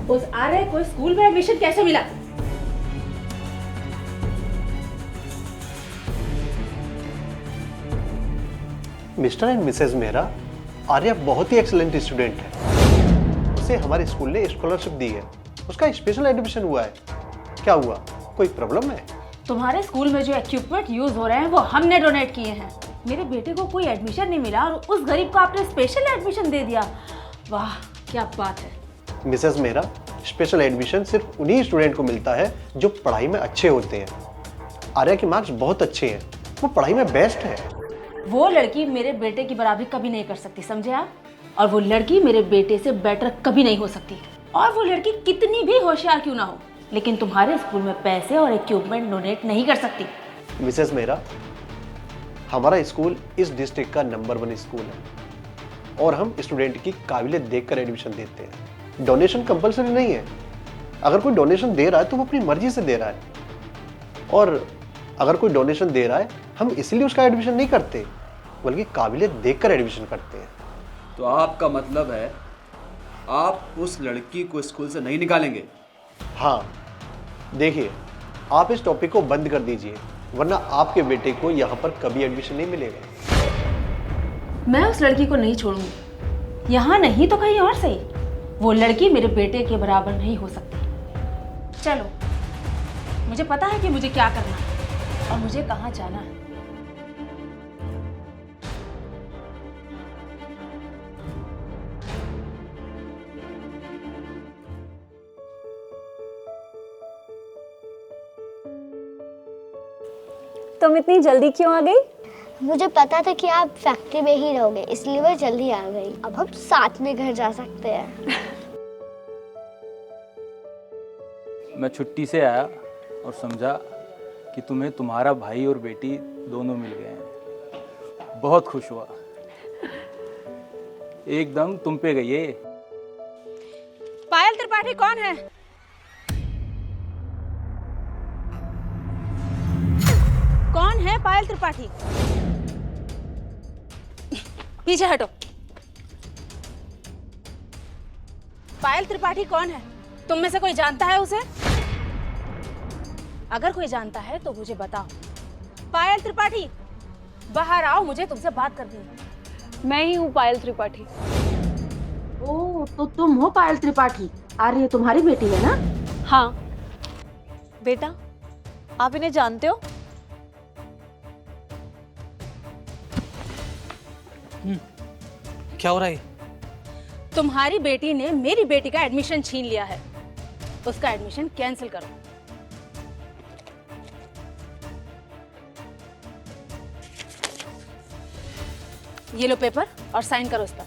उस आर्य को स्कूल में एडमिशन कैसे मिला? Mister and Mrs Mehra, Arya बहुत ही एक्सीलेंट स्टूडेंट है। उसे हमारे स्कूल ने स्कॉलरशिप दी है। उसका स्पेशल एडमिशन हुआ है। क्या हुआ, कोई प्रॉब्लम है? तुम्हारे स्कूल में जो इक्विपमेंट यूज हो रहे हैं वो हमने डोनेट किए हैं। मेरे बेटे को कोई एडमिशन नहीं मिला और उस गरीब को आपने स्पेशल एडमिशन दे दिया। वाह, क्या बात है। मिसेस मेहरा, स्पेशल एडमिशन सिर्फ उन्हीं स्टूडेंट को मिलता है जो पढ़ाई में अच्छे होते हैं। आर्या के मार्क्स बहुत अच्छे हैं, वो पढ़ाई में बेस्ट है। वो लड़की मेरे बेटे की बराबरी कभी नहीं कर सकती, समझे आप? और वो लड़की मेरे बेटे से बेटर कभी नहीं हो सकती। और वो लड़की कितनी भी होशियार क्यों ना हो, लेकिन तुम्हारे स्कूल में पैसे और इक्विपमेंट डोनेट नहीं कर सकती। मिसेस मेहरा, हमारा स्कूल इस डिस्ट्रिक्ट का नंबर 1 स्कूल है और हम स्टूडेंट की काबिलियत देखकर एडमिशन देते हैं। डोनेशन कंपलसरी नहीं है। अगर कोई डोनेशन दे रहा है तो वो अपनी मर्जी से दे रहा है, और अगर कोई डोनेशन दे रहा है हम इसलिए उसका एडमिशन नहीं करते, बल्कि काबिलियत देखकर एडमिशन करते हैं। तो आपका मतलब है आप उस लड़की को स्कूल से नहीं निकालेंगे? हाँ, देखिए, आप इस टॉपिक को बंद कर दीजिए, वरना आपके बेटे को यहाँ पर कभी एडमिशन नहीं मिलेगा। मैं उस लड़की को नहीं छोड़ूंगी, यहाँ नहीं तो कहीं और सही। वो लड़की मेरे बेटे के बराबर नहीं हो सकती। चलो, मुझे पता है कि मुझे क्या करना है और मुझे कहाँ जाना है। तुम इतनी जल्दी क्यों आ गई? मुझे पता था कि आप फैक्ट्री में ही रहोगे, इसलिए मैं जल्दी आ गई। अब हम साथ में घर जा सकते हैं। मैं छुट्टी से आया और समझा कि तुम्हें तुम्हारा भाई और बेटी दोनों मिल गए हैं। बहुत खुश हुआ, एकदम तुम पे गई है। पायल त्रिपाठी कौन है? कौन है पायल त्रिपाठी? पीछे हटो। पायल त्रिपाठी कौन है? तुम में से कोई जानता है उसे? अगर कोई जानता है तो मुझे बताओ। पायल त्रिपाठी, बाहर आओ, मुझे तुमसे बात करनी है। मैं ही हूँ पायल त्रिपाठी। ओह, तो तुम हो पायल त्रिपाठी। आर्य तुम्हारी बेटी है ना? हाँ बेटा, आप इन्हें जानते हो? क्या हो रहा है? तुम्हारी बेटी ने मेरी बेटी का एडमिशन छीन लिया है। उसका एडमिशन कैंसिल करो। ये लो पेपर और साइन करो इस पर।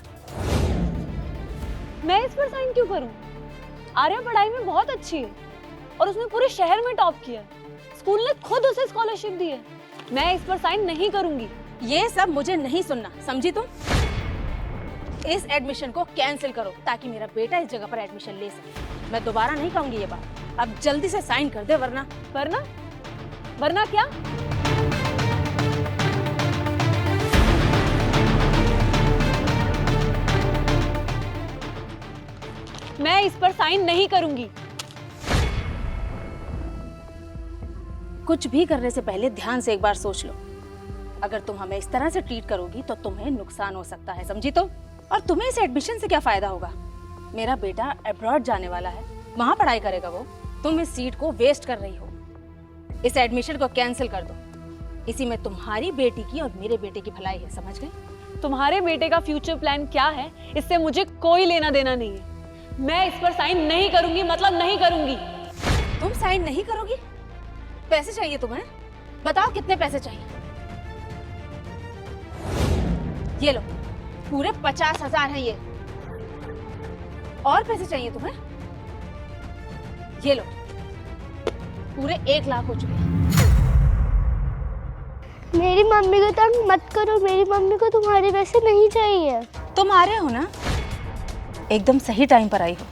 मैं इस पर साइन क्यों करूं? आर्या पढ़ाई में बहुत अच्छी है और उसने पूरे शहर में टॉप किया है। स्कूल ने खुद उसे स्कॉलरशिप दी है। मैं इस पर साइन नहीं करूंगी। ये सब मुझे नहीं सुनना, समझी तुम? इस एडमिशन को कैंसिल करो ताकि मेरा बेटा इस जगह पर एडमिशन ले सके। मैं दोबारा नहीं कहूंगी ये बात। अब जल्दी से साइन कर दे, वरना वरना क्या? मैं इस पर साइन नहीं करूंगी। कुछ भी करने से पहले ध्यान से एक बार सोच लो। अगर तुम हमें इस तरह से ट्रीट करोगी तो तुम्हें नुकसान हो सकता है, समझी तुम? और तुम्हें इस एडमिशन से क्या फायदा होगा? मेरा बेटा अब्रॉड जाने वाला है, वहां पढ़ाई करेगा वो। तुम इस सीट को वेस्ट कर रही हो। इस एडमिशन को कैंसिल कर दो। इसी में तुम्हारी बेटी की और मेरे बेटे की भलाई है, समझ गए? तुम्हारे बेटे का फ्यूचर प्लान क्या है, इससे मुझे कोई लेना देना नहीं है। मैं इस पर साइन नहीं करूंगी, मतलब नहीं करूंगी। तुम साइन नहीं करोगी? पैसे चाहिए तुम्हें? बताओ कितने पैसे चाहिए? ये लो, पूरे 50,000 हैं ये। और पैसे चाहिए तुम्हें? ये लो, पूरे 1 लाख हो चुके हैं। मेरी मम्मी को तंग मत करो, मेरी मम्मी को तुम्हारे पैसे नहीं चाहिए। तुम आ रहे हो ना? एकदम सही टाइम पर आई हो।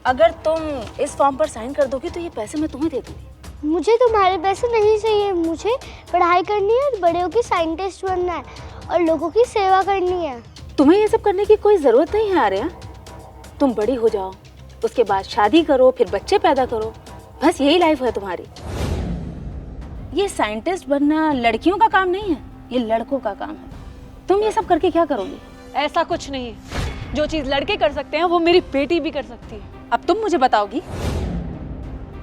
अगर तुम इस फॉर्म पर साइन कर दोगी तो ये पैसे मैं तुम्हें दे दूंगी। मुझे तुम्हारे पैसे नहीं चाहिए। मुझे पढ़ाई करनी है और बड़े होकर साइंटिस्ट बनना है और लोगों की सेवा करनी है। तुम्हें ये सब करने की कोई जरूरत नहीं है आर्या। तुम बड़ी हो जाओ, उसके बाद शादी करो, फिर बच्चे पैदा करो, बस यही लाइफ है तुम्हारी। ये साइंटिस्ट बनना लड़कियों का काम नहीं है, ये लड़कों का काम है। तुम ये सब करके क्या करोगी? ऐसा कुछ नहीं है, जो चीज लड़के कर सकते हैं वो मेरी बेटी भी कर सकती है। अब तुम मुझे बताओगी?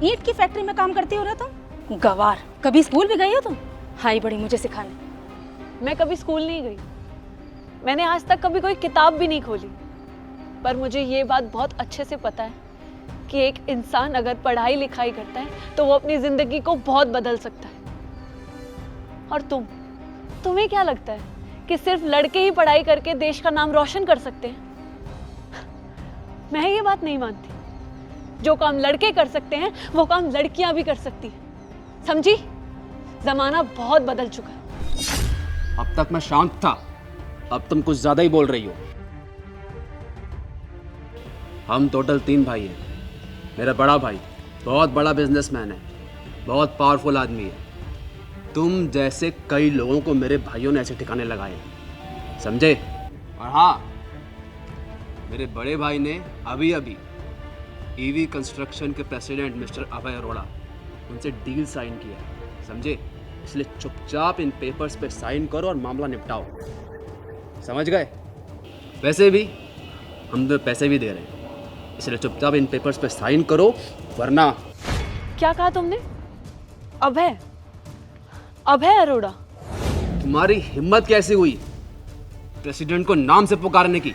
ईंट की फैक्ट्री में काम करती हो ना तुम? गवार, कभी स्कूल भी गई हो तुम? हाई बड़ी मुझे सिखाने। मैं कभी स्कूल नहीं गई, मैंने आज तक कभी कोई किताब भी नहीं खोली, पर मुझे ये बात बहुत अच्छे से पता है कि एक इंसान अगर पढ़ाई लिखाई करता है तो वो अपनी जिंदगी को बहुत बदल सकता है। और तुम्हें क्या लगता है कि सिर्फ लड़के ही पढ़ाई करके देश का नाम रोशन कर सकते हैं? मैं ये बात नहीं मानती। जो काम लड़के कर सकते हैं वो काम लड़कियां भी कर सकती हैं, समझी? जमाना बहुत बदल चुका है। अब तक मैं शांत था, अब तुम कुछ ज्यादा ही बोल रही हो। हम टोटल 3 भाई हैं। मेरा बड़ा भाई बहुत बड़ा बिजनेसमैन है, बहुत पावरफुल आदमी है। तुम जैसे कई लोगों को मेरे भाइयों ने ऐसे ठिकाने लगाए, समझे? और हाँ, मेरे बड़े भाई ने अभी अभी ईवी कंस्ट्रक्शन के प्रेसिडेंट मिस्टर अभय अरोड़ा, उनसे डील साइन किया है, समझे? इसलिए चुपचाप इन पेपर्स पे साइन करो और मामला निपटाओ, समझ गए? वैसे भी हम तो पैसे भी दे रहे हैं, इसलिए चुपचाप इन पेपर्स पे साइन करो, वरना। क्या कहा तुमने? अभय अरोड़ा? तुम्हारी हिम्मत कैसे हुई प्रेसिडेंट को नाम से पुकारने की?